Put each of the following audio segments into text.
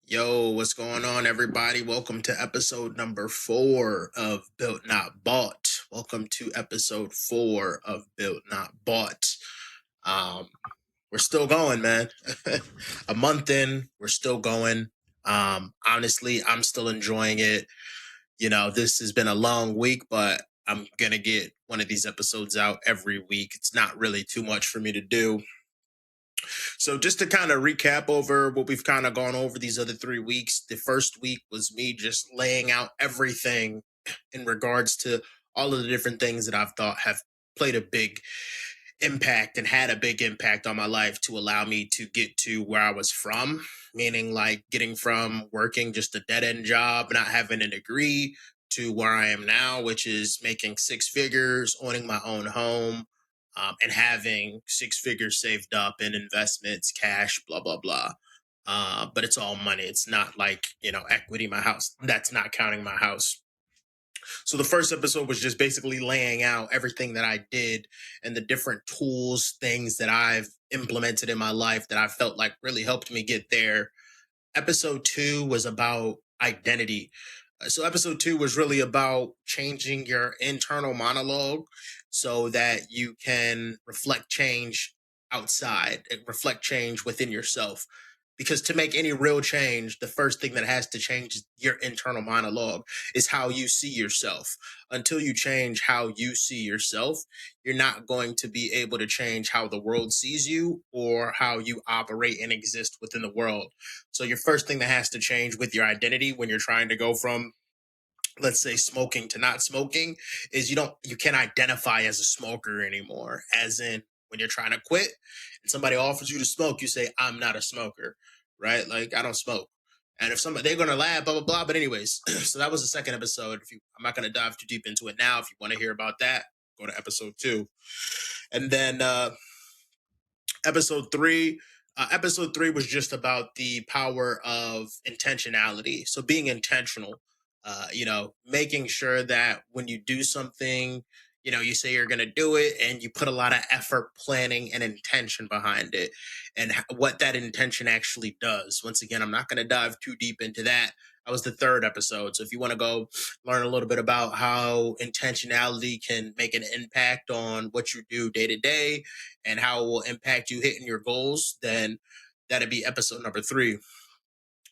Yo, what's going on, everybody? Welcome to episode number 4 of Built Not Bought. Welcome to episode 4 of Built Not Bought. We're still going, man. A month in, we're still going. Honestly, I'm still enjoying it. This has been a long week, but I'm gonna get one of these episodes out every week. It's not really too much for me to do. So just to kind of recap over what we've kind of gone over these other 3 weeks, the first week was me just laying out everything in regards to all of the different things that I've thought have played a big impact and had a big impact on my life to allow me to get to where I was from, meaning like getting from working just a dead end job, not having a degree, to where I am now, which is making 6 figures, owning my own home, and having 6 figures saved up in investments, cash, blah, blah, blah. But it's all money. It's not like, equity, my house. That's not counting my house. So the first episode was just basically laying out everything that I did and the different tools, things that I've implemented in my life that I felt like really helped me get there. Episode 2 was about identity. So episode 2 was really about changing your internal monologue so that you can reflect change outside, reflect change within yourself. Because to make any real change, the first thing that has to change is your internal monologue, is how you see yourself. Until you change how you see yourself, you're not going to be able to change how the world sees you or how you operate and exist within the world. So your first thing that has to change with your identity when you're trying to go from, let's say, smoking to not smoking, is you can't identify as a smoker anymore. As in, when you're trying to quit and somebody offers you to smoke, you say, I'm not a smoker, right? Like, I don't smoke. And if somebody, they're gonna laugh, blah blah blah. But anyways, so that was the second episode. I'm not gonna dive too deep into it now. If you want to hear about that, go to episode 2. And then episode 3, episode 3 was just about the power of intentionality. So being intentional, making sure that when you do something, you say you're going to do it and you put a lot of effort, planning, and intention behind it, and what that intention actually does. Once again, I'm not going to dive too deep into that. That was the third episode. So if you want to go learn a little bit about how intentionality can make an impact on what you do day to day and how it will impact you hitting your goals, then that'd be episode number 3.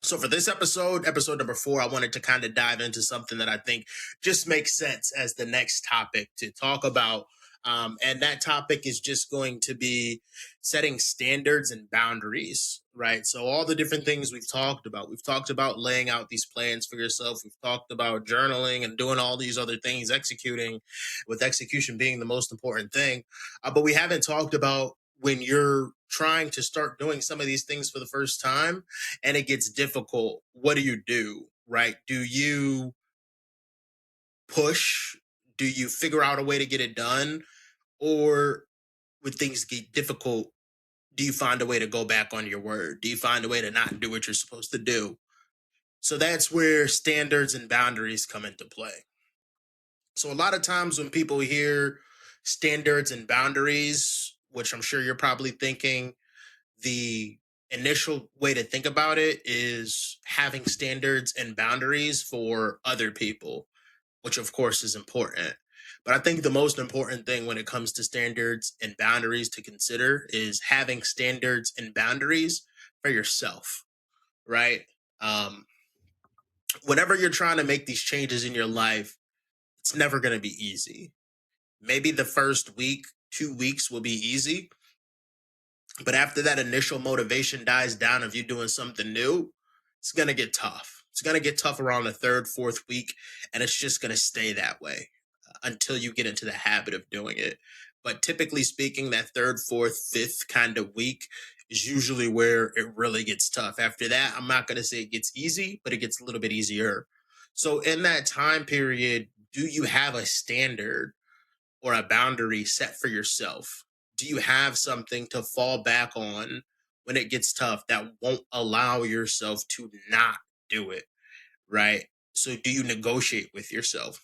So for this episode number 4, I wanted to kind of dive into something that I think just makes sense as the next topic to talk about. And that topic is just going to be setting standards and boundaries, right? So all the different things we've talked about laying out these plans for yourself. We've talked about journaling and doing all these other things, executing, with execution being the most important thing. But we haven't talked about when you're trying to start doing some of these things for the first time and it gets difficult, what do, right? Do you push? Do you figure out a way to get it done? Or when things get difficult, do you find a way to go back on your word? Do you find a way to not do what you're supposed to do? So that's where standards and boundaries come into play. So a lot of times when people hear standards and boundaries, which I'm sure you're probably thinking, the initial way to think about it is having standards and boundaries for other people, which of course is important. But I think the most important thing when it comes to standards and boundaries to consider is having standards and boundaries for yourself, right? Um, Whenever you're trying to make these changes in your life, it's never going to be easy. Maybe the first week, 2 weeks will be easy. But after that initial motivation dies down of you doing something new, it's going to get tough. It's going to get tough around the third, fourth week, and it's just going to stay that way until you get into the habit of doing it. But typically speaking, that third, fourth, fifth kind of week is usually where it really gets tough. After that, I'm not going to say it gets easy, but it gets a little bit easier. So in that time period, do you have a standard or a boundary set for yourself? Do you have something to fall back on when it gets tough that won't allow yourself to not do it, right? So do you negotiate with yourself?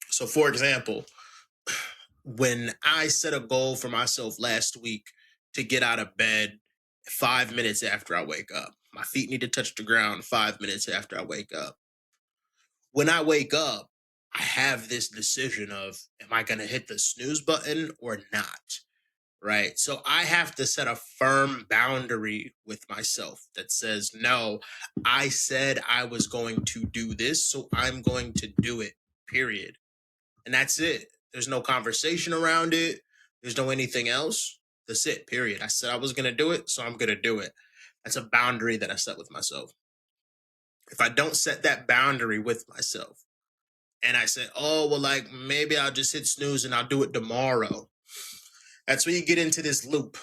So for example, when I set a goal for myself last week to get out of bed 5 minutes after I wake up, My feet need to touch the ground 5 minutes after I wake up. When I wake up, I have this decision of, am I going to hit the snooze button or not? Right. So I have to set a firm boundary with myself that says, no, I said I was going to do this, so I'm going to do it, period. And that's it. There's no conversation around it. There's no anything else. That's it, period. I said I was going to do it, so I'm going to do it. That's a boundary that I set with myself. If I don't set that boundary with myself and I say, oh, well, like maybe I'll just hit snooze and I'll do it tomorrow. That's where you get into this loop,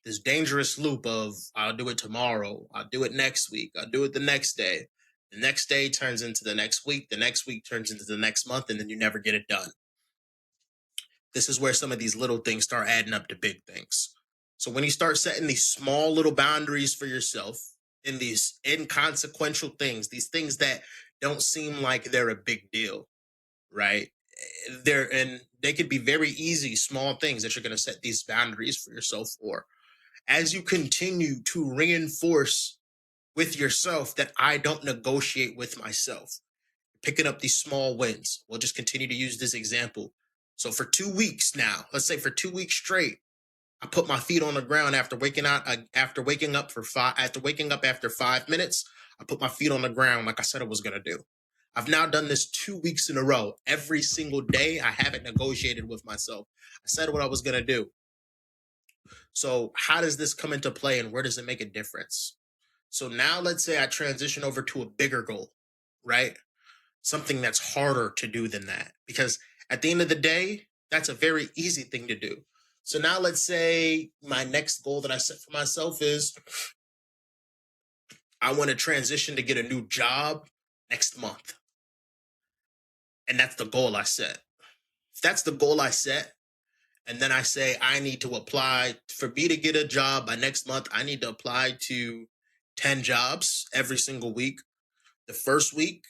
this dangerous loop of I'll do it tomorrow. I'll do it next week. I'll do it the next day. The next day turns into the next week. The next week turns into the next month, and then you never get it done. This is where some of these little things start adding up to big things. So when you start setting these small little boundaries for yourself in these inconsequential things, these things that don't seem like they're a big deal, right? They could be very easy, small things that you're going to set these boundaries for yourself for. As you continue to reinforce with yourself that I don't negotiate with myself, picking up these small wins. We'll just continue to use this example. So for 2 weeks now, let's say for 2 weeks straight, I put my feet on the ground after waking up after waking up after 5 minutes. I put my feet on the ground like I said I was going to do. I've now done this 2 weeks in a row. Every single day, I haven't negotiated with myself. I said what I was going to do. So how does this come into play and where does it make a difference? So now let's say I transition over to a bigger goal, right? Something that's harder to do than that. Because at the end of the day, that's a very easy thing to do. So now let's say my next goal that I set for myself is I want to transition to get a new job next month. And that's the goal I set. If that's the goal I set, and then I say I need to apply, for me to get a job by next month, I need to apply to 10 jobs every single week. The first week,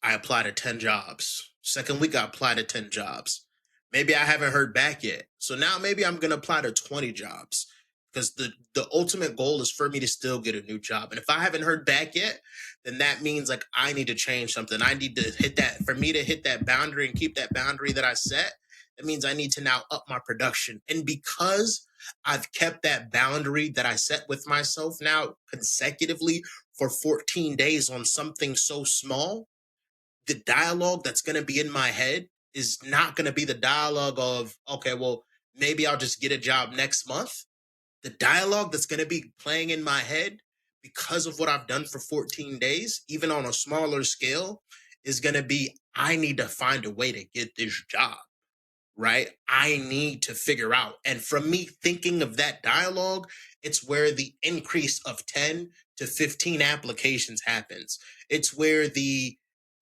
I apply to 10 jobs. Second week, I apply to 10 jobs. Maybe I haven't heard back yet. So now maybe I'm going to apply to 20 jobs because the ultimate goal is for me to still get a new job. And if I haven't heard back yet, then that means like I need to change something. I need to hit that, for me to hit that boundary and keep that boundary that I set, that means I need to now up my production. And because I've kept that boundary that I set with myself now consecutively for 14 days on something so small, the dialogue that's going to be in my head is not going to be the dialogue of, okay, well, maybe I'll just get a job next month. The dialogue that's going to be playing in my head because of what I've done for 14 days, even on a smaller scale, is going to be, I need to find a way to get this job, right? I need to figure out. And from me thinking of that dialogue, it's where the increase of 10 to 15 applications happens. It's where the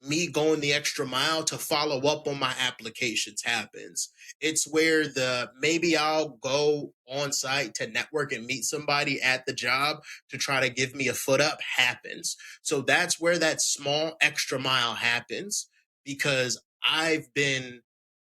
me going the extra mile to follow up on my applications happens. It's where the maybe I'll go on site to network and meet somebody at the job to try to give me a foot up happens. So that's where that small extra mile happens because I've been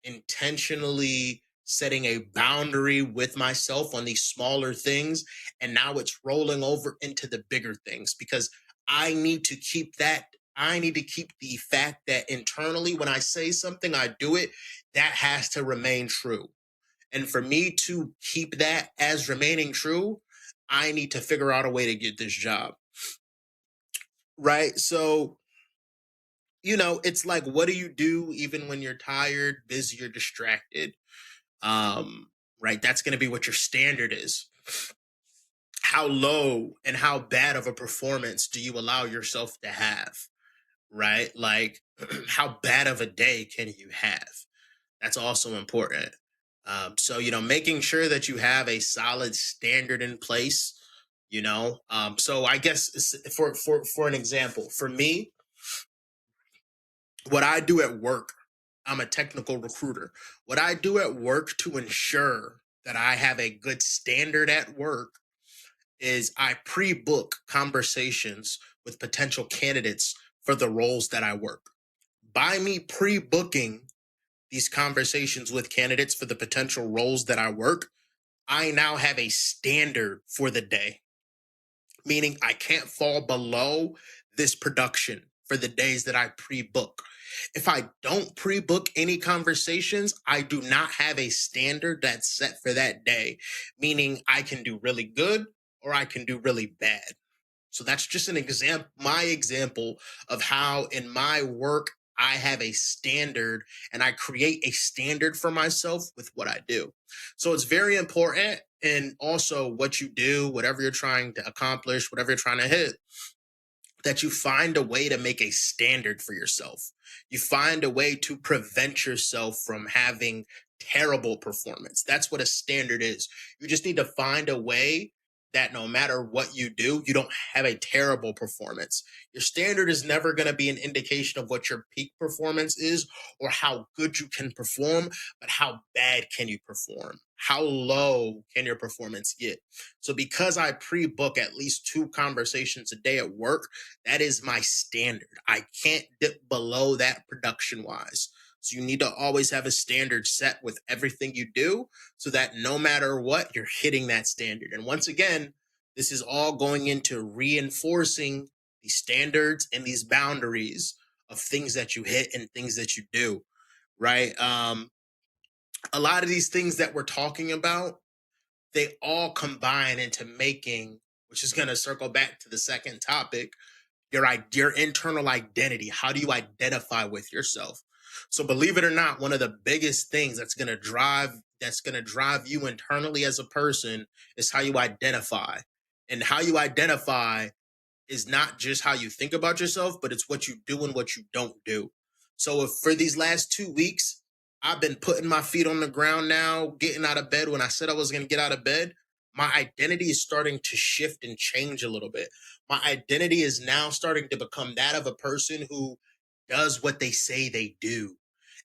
intentionally setting a boundary with myself on these smaller things. And now it's rolling over into the bigger things because I need to keep the fact that internally, when I say something, I do it, that has to remain true. And for me to keep that as remaining true, I need to figure out a way to get this job. Right? So, it's like, what do you do even when you're tired, busy, or distracted? Right? That's going to be what your standard is. How low and how bad of a performance do you allow yourself to have? Right? Like, how bad of a day can you have? That's also important. So, making sure that you have a solid standard in place, so I guess for an example, for me, what I do at work, I'm a technical recruiter. What I do at work to ensure that I have a good standard at work is I pre-book conversations with potential candidates for the roles that I work. By me pre-booking these conversations with candidates for the potential roles that I work, I now have a standard for the day. meaning I can't fall below this production for the days that I pre-book. If I don't pre-book any conversations, I do not have a standard that's set for that day, meaning I can do really good or I can do really bad. So that's just an example, my example of how in my work I have a standard and I create a standard for myself with what I do. So it's very important. And also, what you do, whatever you're trying to accomplish, whatever you're trying to hit, that you find a way to make a standard for yourself. You find a way to prevent yourself from having terrible performance. That's what a standard is. You just need to find a way that no matter what you do, you don't have a terrible performance. Your standard is never going to be an indication of what your peak performance is or how good you can perform, but how bad can you perform? How low can your performance get? So because I pre-book at least 2 conversations a day at work, that is my standard. I can't dip below that production wise. So you need to always have a standard set with everything you do so that no matter what, you're hitting that standard. And once again, this is all going into reinforcing these standards and these boundaries of things that you hit and things that you do, right? A lot of these things that we're talking about, they all combine into making, which is going to circle back to the second topic, your internal identity. How do you identify with yourself? So believe it or not, one of the biggest things that's going to drive you internally as a person is how you identify. And how you identify is not just how you think about yourself, but it's what you do and what you don't do. So if for these last 2 weeks, I've been putting my feet on the ground now, getting out of bed when I said I was going to get out of bed, my identity is starting to shift and change a little bit. My identity is now starting to become that of a person who does what they say they do.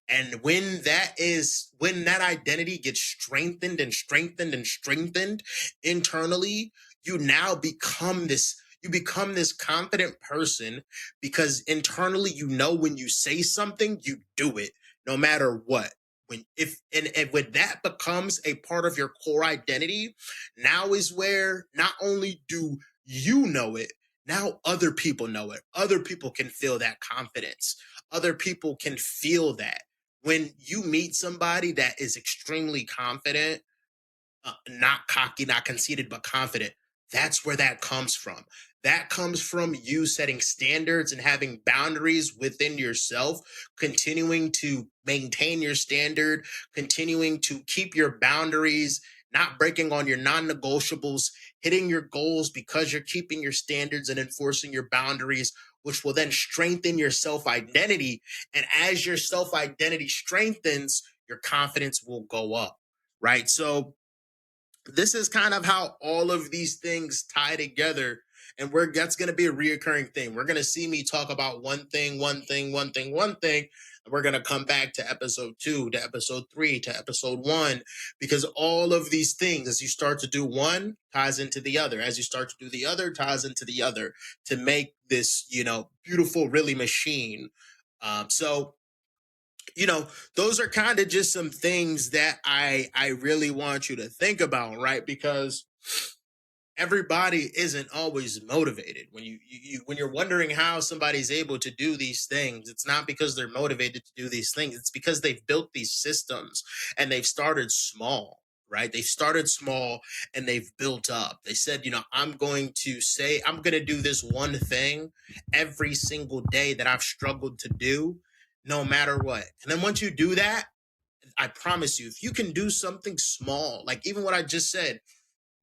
And when that identity gets strengthened and strengthened and strengthened internally, you now become this confident person because internally you know when you say something, you do it no matter what. And when that becomes a part of your core identity, now is where not only do you know it, now other people know it. Other people can feel that confidence. Other people can feel that. When you meet somebody that is extremely confident, not cocky, not conceited, but confident. That's where that comes from. That comes from you setting standards and having boundaries within yourself, continuing to maintain your standard, continuing to keep your boundaries, not breaking on your non-negotiables, hitting your goals because you're keeping your standards and enforcing your boundaries, which will then strengthen your self-identity. And as your self-identity strengthens, your confidence will go up, right? So this is kind of how all of these things tie together, and that's going to be a reoccurring thing. We're going to see me talk about one thing, and we're going to come back to episode 2, to episode 3, to episode 1, because all of these things, as you start to do one, ties into the other. As you start to do the other, ties into the other to make this, beautiful, really machine. So those are kind of just some things that I really want you to think about, right? Because everybody isn't always motivated. When you're wondering how somebody's able to do these things, it's not because they're motivated to do these things. It's because they've built these systems and they've started small. Right? They've started small and they've built up. They said, I'm going to do this one thing every single day that I've struggled to do, no matter what. And then once you do that, I promise you, if you can do something small, like even what I just said,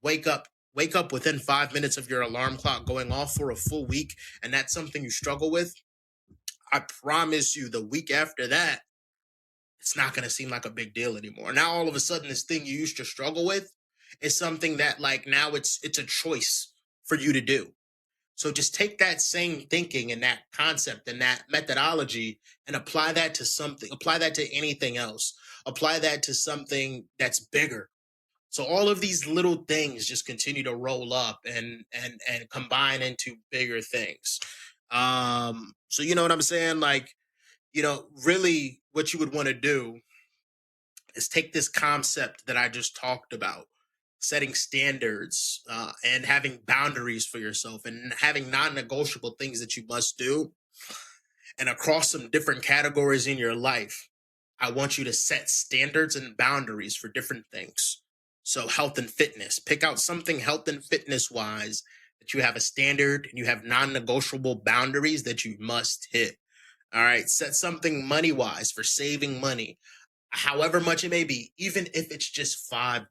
wake up within 5 minutes of your alarm clock going off for a full week, and that's something you struggle with, I promise you the week after that, it's not going to seem like a big deal anymore. Now, all of a sudden, this thing you used to struggle with is something that like now it's a choice for you to do. So just take that same thinking and that concept and that methodology and apply that to anything else. Apply that to something that's bigger. So all of these little things just continue to roll up and combine into bigger things. So you know what I'm saying? Like, really what you would want to do is take this concept that I just talked about setting standards and having boundaries for yourself and having non-negotiable things that you must do, and across some different categories in your life, I want you to set standards and boundaries for different things. So, health and fitness, pick out something health and fitness wise that you have a standard and you have non negotiable boundaries that you must hit. All right. Set something money wise for saving money, however much it may be, even if it's just $5.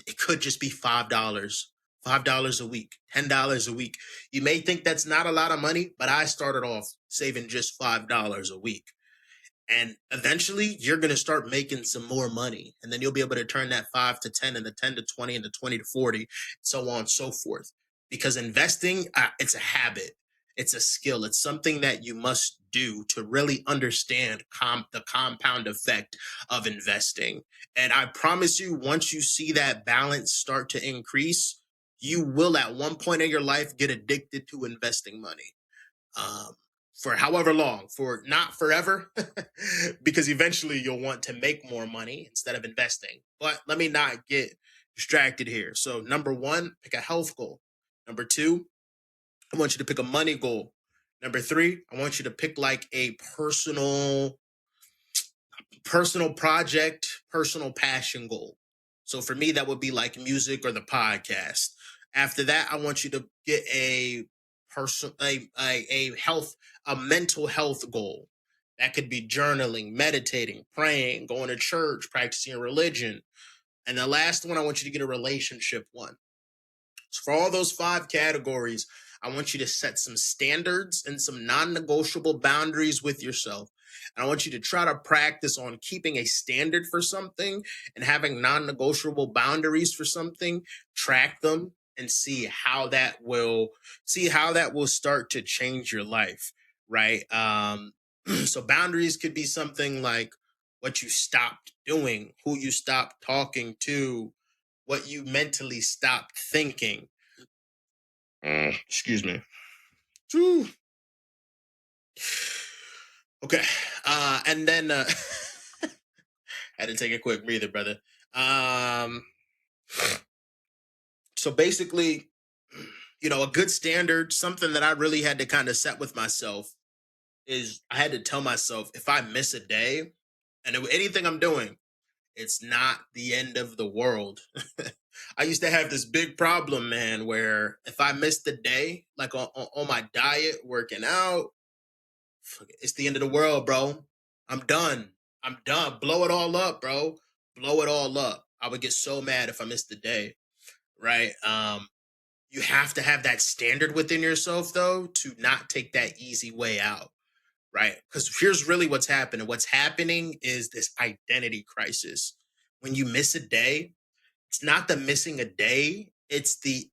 It could just be $5 a week, $10 a week. You may think that's not a lot of money, but I started off saving just $5 a week. And eventually you're going to start making some more money. And then you'll be able to turn that 5 to 10 and the 10 to 20 and the 20 to 40, so on and so forth. Because investing, it's a habit. It's a skill. It's something that you must do to really understand the compound effect of investing. And I promise you, once you see that balance start to increase, you will at one point in your life get addicted to investing money. Um, for however long, for not forever, because eventually you'll want to make more money instead of investing. But let me not get distracted here. So, number one, pick a health goal. Number two, I want you to pick a money goal. Number three, I want you to pick like a personal project, personal passion goal. So for me, that would be like music or the podcast. After that, I want you to get a mental health goal. That could be journaling, meditating, praying, going to church, practicing religion. And the last one, I want you to get a relationship one. So for all those 5 categories, I want you to set some standards and some non-negotiable boundaries with yourself. And I want you to try to practice on keeping a standard for something and having non-negotiable boundaries for something. Track them and see how that will start to change your life, right? So boundaries could be something like what you stopped doing, who you stopped talking to, what you mentally stopped thinking. Excuse me. Whew. Okay. And then had to take a quick breather, brother. So basically, a good standard, something that I really had to kind of set with myself is I had to tell myself if I miss a day and anything I'm doing, it's not the end of the world. I used to have this big problem, man, where if I missed the day, like on my diet, working out, it's the end of the world, bro. I'm done. Blow it all up, bro. Blow it all up. I would get so mad if I missed the day, right? You have to have that standard within yourself, though, to not take that easy way out, right? Because here's really what's happening. What's happening is this identity crisis. When you miss a day, it's not the missing a day. It's the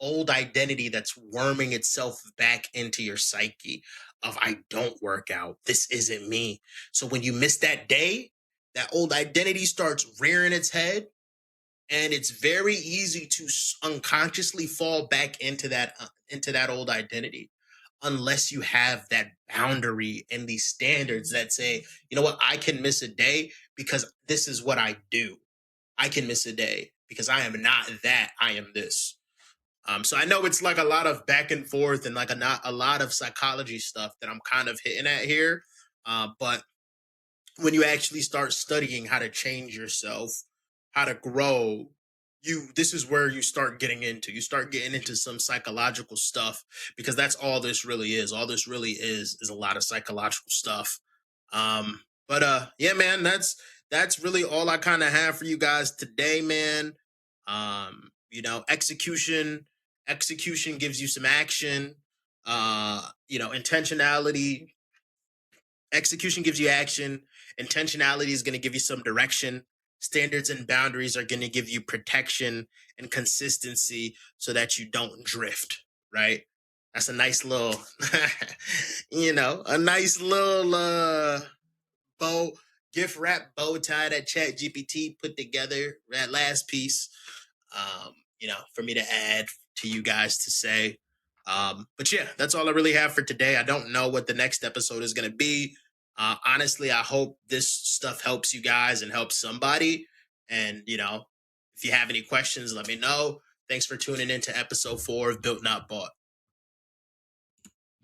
old identity that's worming itself back into your psyche of I don't work out. This isn't me. So when you miss that day, that old identity starts rearing its head, and it's very easy to unconsciously fall back into that old identity unless you have that boundary and these standards that say, you know what, I can miss a day because this is what I do. I can miss a day because I am not that, I am this. So I know it's like a lot of back and forth and like a lot of psychology stuff that I'm kind of hitting at here. But when you actually start studying how to change yourself, how to grow, this is where you start getting into. You start getting into some psychological stuff because that's all this really is. All this really is a lot of psychological stuff. But yeah, man, that's really all I kind of have for you guys today, man. Execution gives you some action. Intentionality. Execution gives you action. Intentionality is going to give you some direction. Standards and boundaries are going to give you protection and consistency so that you don't drift, right? That's a nice little, a nice little gift wrap bow tie that Chat GPT put together, that last piece, for me to add to you guys to say. But yeah, that's all I really have for today. I don't know what the next episode is going to be. Honestly, I hope this stuff helps you guys and helps somebody. And, if If you have any questions, let me know. Thanks for tuning in to episode 4 of Built Not Bought.